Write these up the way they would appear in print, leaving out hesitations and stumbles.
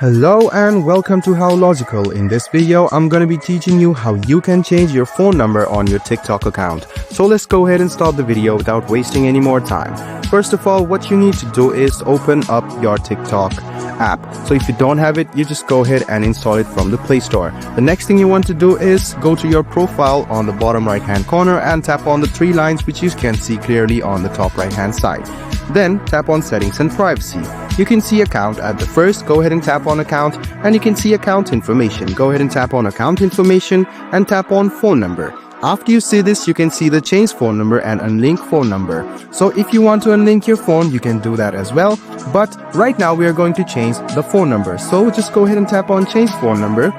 Hello and welcome to How Logical. In this video, I'm going to be teaching you how you can change your phone number on your TikTok account. So let's go ahead and start the video without wasting any more time. First of all, what you need to do is open up your TikTok app. So if you don't have it, you just go ahead and install it from the Play Store. The next thing you want to do is go to your profile on the bottom right hand corner and tap on the three lines which you can see clearly on the top right hand side. Then tap on settings and privacy. You can see account at the first. Go ahead and tap on account and you can see account information. Go ahead and tap on account information and tap on phone number. After you see this, you can see the change phone number and unlink phone number. So if you want to unlink your phone, you can do that as well. But right now we are going to change the phone number. So just go ahead and tap on change phone number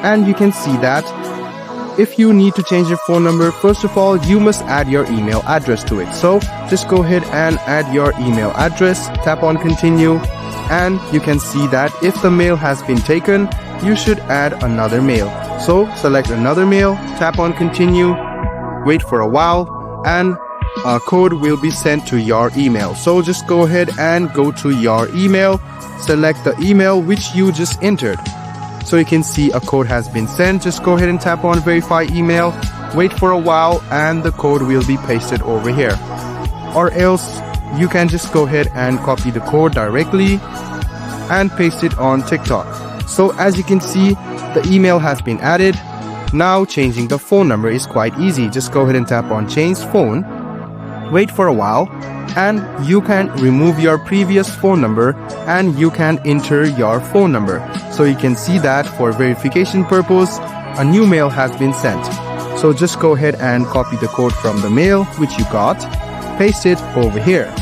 and you can see that if you need to change your phone number, first of all, you must add your email address to it. So just go ahead and add your email address, tap on continue, and you can see that if the mail has been taken, you should add another mail. So select another mail, tap on continue, wait for a while, and a code will be sent to your email. So just go ahead and go to your email, select the email which you just entered. So you can see a code has been sent. Just go ahead and tap on verify email, wait for a while, and the code will be pasted over here. Or else you can just go ahead and copy the code directly and paste it on TikTok. So as you can see, the email has been added. Now changing the phone number is quite easy. Just go ahead and tap on change phone, wait for a while, and you can remove your previous phone number and you can enter your phone number. So you can see that for verification purpose, a new mail has been sent. So just go ahead and copy the code from the mail which you got, paste it over here.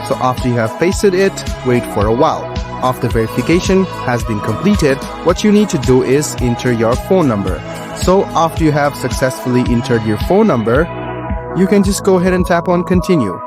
So after you have pasted it, wait for a while. After verification has been completed, what you need to do is enter your phone number. So after you have successfully entered your phone number, you can just go ahead and tap on continue.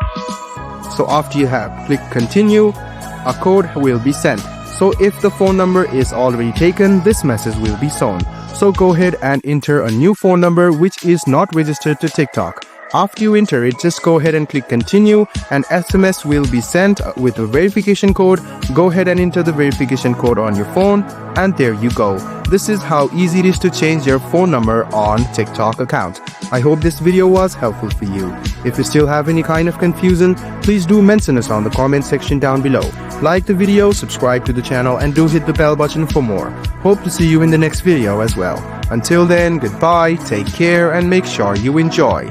So after you have clicked continue, a code will be sent. So if the phone number is already taken, this message will be shown. So go ahead and enter a new phone number which is not registered to TikTok. After you enter it, just go ahead and click continue and SMS will be sent with a verification code. Go ahead and enter the verification code on your phone and there you go. This is how easy it is to change your phone number on TikTok account. I hope this video was helpful for you. If you still have any kind of confusion, please do mention us on the comment section down below. Like the video, subscribe to the channel and do hit the bell button for more. Hope to see you in the next video as well. Until then, goodbye, take care and make sure you enjoy.